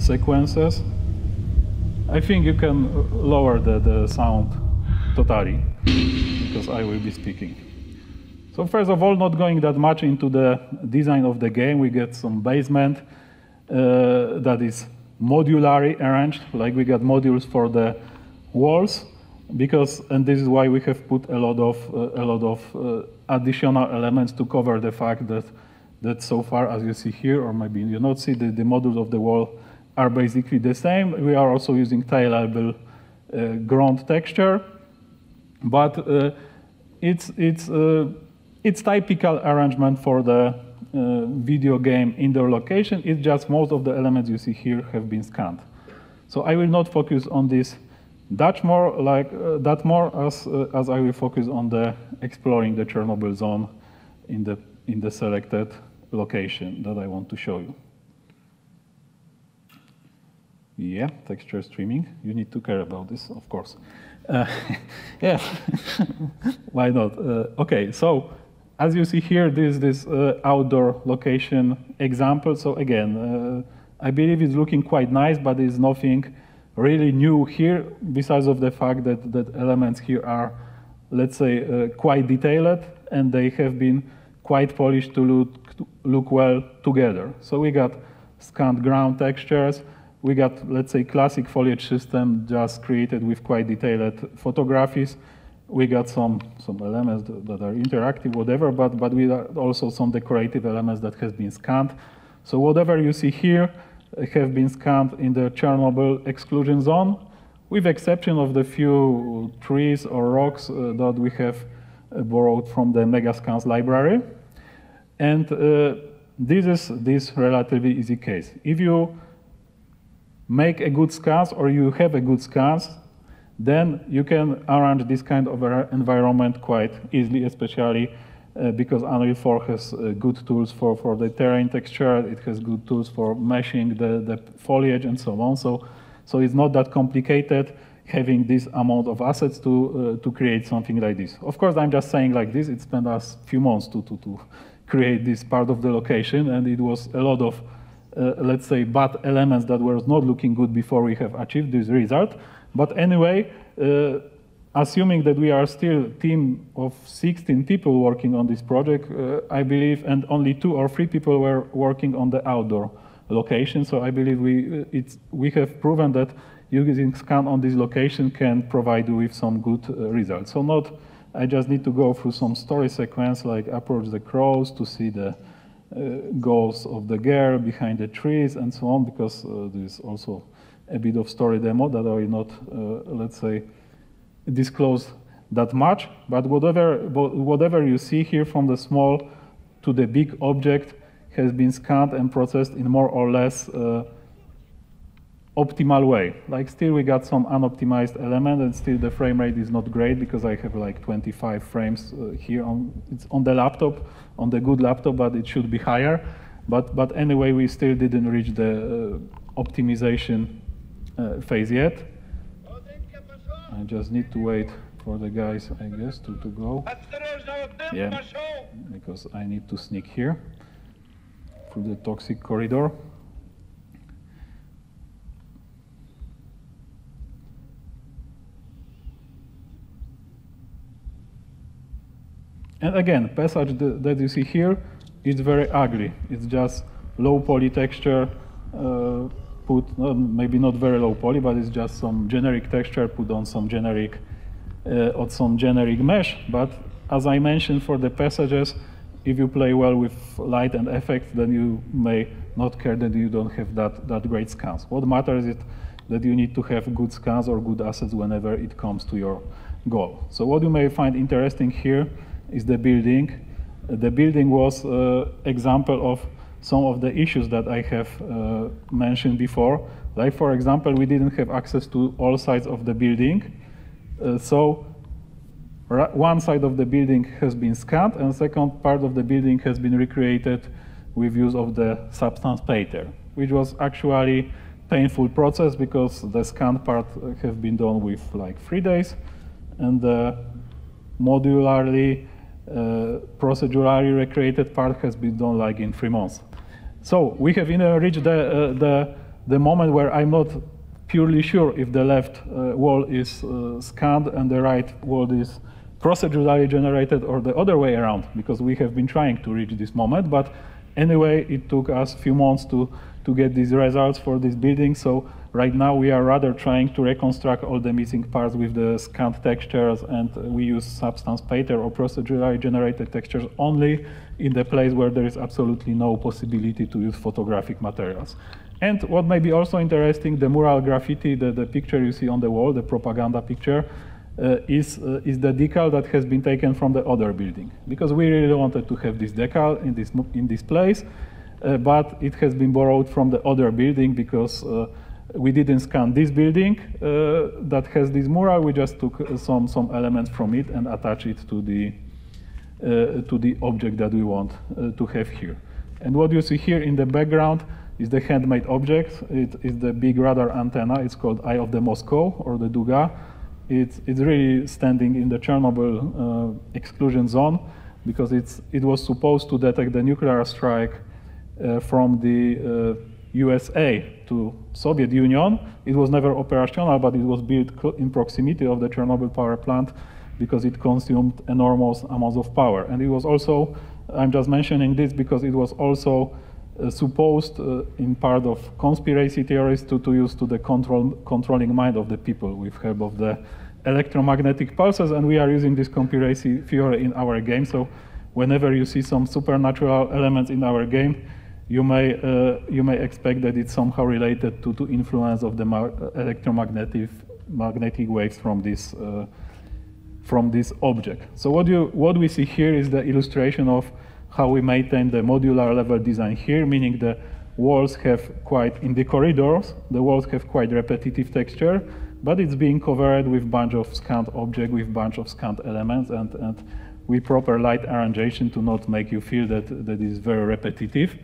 sequences. I think you can lower the sound totally, because I will be speaking. So first of all, not going that much into the design of the game, we get some basement that is modularly arranged, like we got modules for the walls, because, and this is why we have put a lot of additional elements to cover the fact that so far, as you see here, or maybe you not see, the modules of the wall are basically the same. We are also using tailable ground texture, but it's typical arrangement for the video game indoor location. It's just most of the elements you see here have been scanned. So I will not focus on this that more as I will focus on the exploring the Chernobyl zone in the selected location that I want to show you. Yeah, texture streaming. You need to care about this, of course. Yeah, why not? Okay, so as you see here, this outdoor location example. So again, I believe it's looking quite nice, but there's nothing really new here, besides of the fact that elements here are, let's say, quite detailed, and they have been quite polished to look well together. So we got scanned ground textures. We got, let's say, classic foliage system just created with quite detailed photographies. We got some elements that are interactive, whatever, but we got also some decorative elements that has been scanned. So whatever you see here have been scanned in the Chernobyl exclusion zone, with exception of the few trees or rocks that we have borrowed from the Megascans library. And this is this relatively easy case. If you make a good scans, or you have a good scans, then you can arrange this kind of environment quite easily, especially because Unreal 4 has good tools for the terrain texture, it has good tools for meshing the foliage and so on. So it's not that complicated having this amount of assets to create something like this. Of course, I'm just saying like this, it spent us a few months to create this part of the location, and it was a lot of let's say, bad elements that were not looking good before we have achieved this result. But anyway, assuming that we are still a team of 16 people working on this project, I believe, and only 2 or 3 people were working on the outdoor location. So I believe we have proven that using scan on this location can provide you with some good results. So not, I just need to go through some story sequence, like approach the crows to see the goals of the girl behind the trees and so on, because there's also a bit of story demo that I will not, let's say, disclose that much. But whatever you see here, from the small to the big object, has been scanned and processed in more or less optimal way. Like, still we got some unoptimized element, and still the frame rate is not great, because I have like 25 frames here it's on the laptop, on the good laptop, but it should be higher. But anyway, we still didn't reach the optimization phase yet. I just need to wait for the guys, I guess, to go. Yeah, because I need to sneak here through the toxic corridor. And again, passage that you see here is very ugly. It's just low poly texture, maybe not very low poly, but it's just some generic texture put on some generic mesh. But as I mentioned, for the passages, if you play well with light and effects, then you may not care that you don't have that great scans. What matters is that you need to have good scans or good assets whenever it comes to your goal. So what you may find interesting here is the building. The building was example of some of the issues that I have mentioned before. Like, for example, we didn't have access to all sides of the building. So one side of the building has been scanned, and the second part of the building has been recreated with use of the substance painter, which was actually painful process, because the scanned part has been done with like 3 days, and the modularly procedurally recreated part has been done like in 3 months. So we have reached the the moment where I'm not purely sure if the left wall is scanned and the right wall is procedurally generated or the other way around, because we have been trying to reach this moment. But anyway, it took us a few months to get these results for this building. So right now we are rather trying to reconstruct all the missing parts with the scanned textures, and we use substance pattern or procedurally generated textures only in the place where there is absolutely no possibility to use photographic materials. And what may be also interesting, the mural graffiti, the picture you see on the wall, the propaganda picture, is the decal that has been taken from the other building, because we really wanted to have this decal in this place, but it has been borrowed from the other building because we didn't scan this building that has this mural. We just took some elements from it and attached it to the object that we want to have here. And what you see here in the background is the handmade object. It is the big radar antenna. It's called Eye of the Moscow, or the Duga. It's really standing in the Chernobyl exclusion zone, because it was supposed to detect the nuclear strike from the USA to Soviet Union. It was never operational, but it was built in proximity of the Chernobyl power plant because it consumed enormous amounts of power. And it was also, I'm just mentioning this because it was also supposed in part of conspiracy theories to use to the controlling mind of the people with help of the electromagnetic pulses, and we are using this conspiracy theory in our game. So whenever you see some supernatural elements in our game, you may expect that it's somehow related to influence of the magnetic waves from this object. So what we see here is the illustration of how we maintain the modular level design here, meaning the walls have quite, in the corridors, the walls have quite repetitive texture, but it's being covered with bunch of scanned objects, with bunch of scanned elements, and with proper light arrangement to not make you feel that is very repetitive.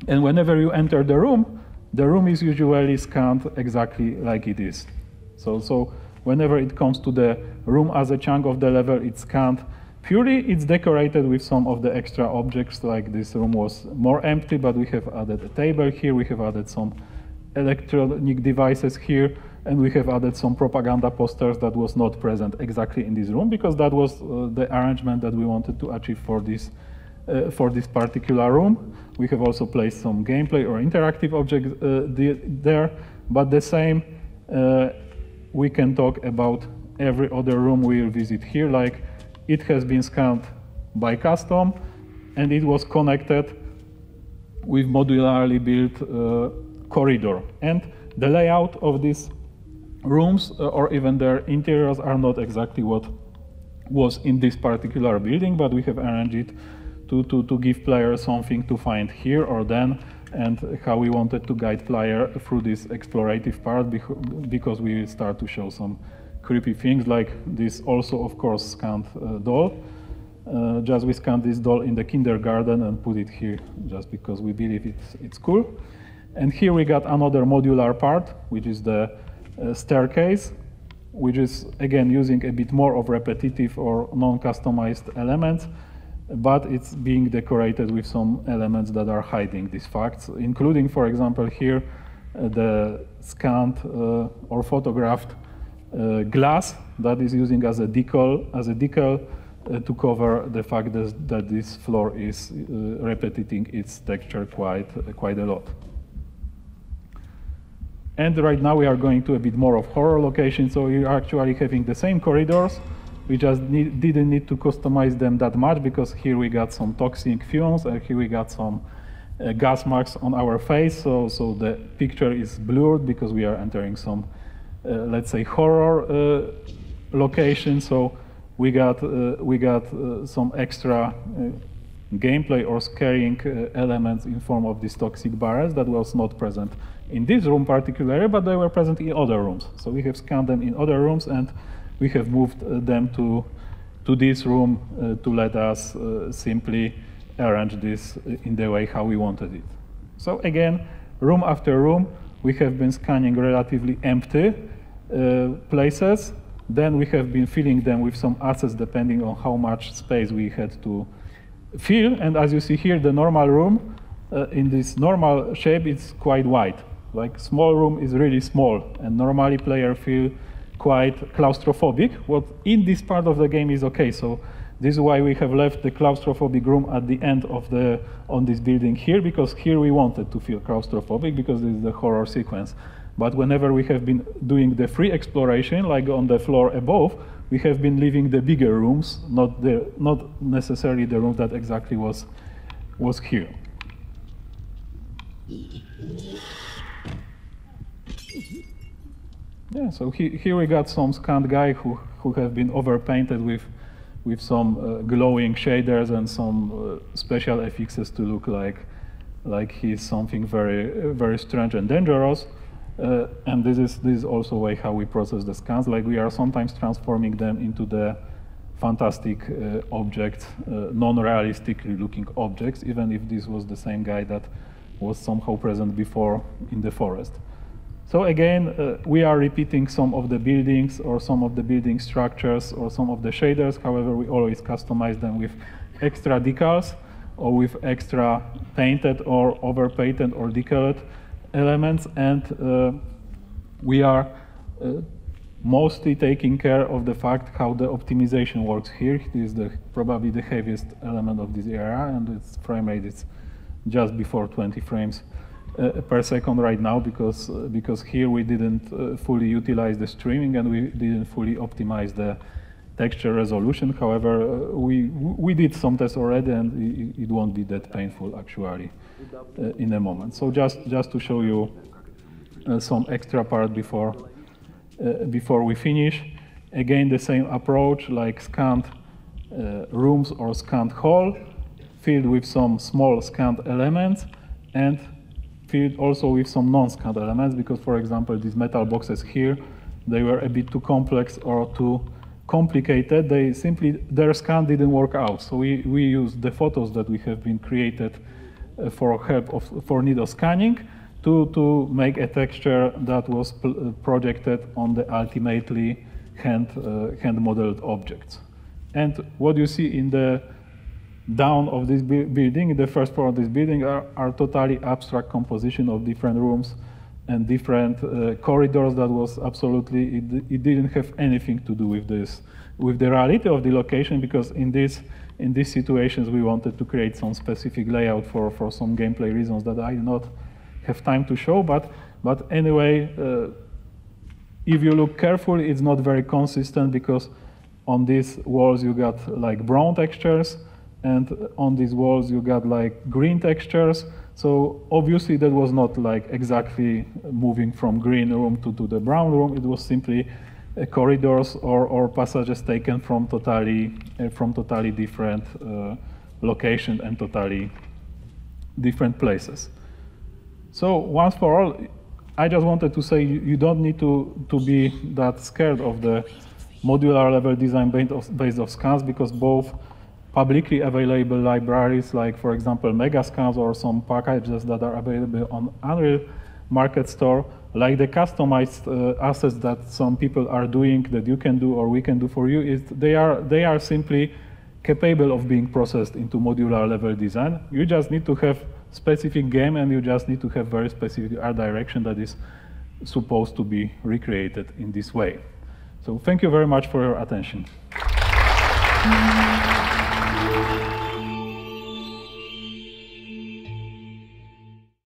And whenever you enter the room is usually scanned exactly like it is. So whenever it comes to the room as a chunk of the level, it's scanned purely. It's decorated with some of the extra objects, like this room was more empty, but we have added a table here, we have added some electronic devices here, and we have added some propaganda posters that was not present exactly in this room, because that was the arrangement that we wanted to achieve for this particular room. We have also placed some gameplay or interactive objects there, but the same we can talk about every other room we will visit here. Like, it has been scanned by custom, and it was connected with modularly built corridor. And the layout of these rooms or even their interiors are not exactly what was in this particular building, but we have arranged it to give players something to find here or then, and how we wanted to guide player through this explorative part, because we will start to show some creepy things, like this also, of course, scanned doll. Just we scanned this doll in the kindergarten and put it here just because we believe it's cool. And here we got another modular part, which is the staircase, which is again using a bit more of repetitive or non-customized elements, but it's being decorated with some elements that are hiding these facts, including, for example, here the scanned or photographed glass that is using as a decal to cover the fact that this floor is repeating its texture quite a lot. And right now we are going to a bit more of horror locations, so we are actually having the same corridors. We just didn't need to customize them that much, because here we got some toxic fumes, and here we got some gas marks on our face, so the picture is blurred because we are entering some, let's say, horror location. So we got some extra gameplay or scaring elements in form of these toxic barrels that was not present in this room particularly, but they were present in other rooms. So we have scanned them in other rooms, and we have moved them to this room to let us simply arrange this in the way how we wanted it. So again, room after room, we have been scanning relatively empty places. Then we have been filling them with some assets depending on how much space we had to fill. And as you see here, the normal room in this normal shape is quite wide. Like small room is really small, and normally players feel quite claustrophobic. What in this part of the game is okay. So this is why we have left the claustrophobic room at the end of on this building here, because here we wanted to feel claustrophobic because this is the horror sequence. But whenever we have been doing the free exploration, like on the floor above, we have been leaving the bigger rooms, not necessarily the room that exactly was here. Yeah, so here we got some scanned guy who have been overpainted with some glowing shaders and some special FXs to look like he's something very strange and dangerous. And this is also a way how we process the scans. Like we are sometimes transforming them into the fantastic objects, non-realistically looking objects, even if this was the same guy that was somehow present before in the forest. So again, we are repeating some of the buildings or some of the building structures or some of the shaders. However, we always customize them with extra decals or with extra painted or overpainted or decaled elements. And we are mostly taking care of the fact how the optimization works here. This is probably the heaviest element of this area, and its frame rate is just before 20 frames per second right now, because here we didn't fully utilize the streaming and we didn't fully optimize the texture resolution. However, we did some tests already, and it won't be that painful actually in a moment. So just to show you some extra part before we finish. Again, the same approach, like scanned rooms or scanned hall, filled with some small scanned elements, and filled also with some non-scanned elements, because, for example, these metal boxes here, they were a bit too complex or too complicated. Their scan didn't work out. So we used the photos that we have been created for need of scanning to make a texture that was projected on the ultimately hand-modeled objects. And what you see in the down of this building, the first floor of this building, are totally abstract composition of different rooms and different corridors that was absolutely, it didn't have anything to do with the reality of the location, because in these situations we wanted to create some specific layout for some gameplay reasons that I do not have time to show, but anyway, if you look carefully, it's not very consistent, because on these walls you got like brown textures, and on these walls you got like green textures. So obviously that was not like exactly moving from green room to the brown room. It was simply corridors or passages taken from totally different locations and totally different places. So once for all, I just wanted to say you don't need to be that scared of the modular level design based of scans, because both publicly available libraries, like for example Megascans or some packages that are available on Unreal Market Store, like the customized assets that some people are doing that you can do or we can do for you, they are simply capable of being processed into modular level design. You just need to have specific game, and you just need to have very specific art direction that is supposed to be recreated in this way. So thank you very much for your attention.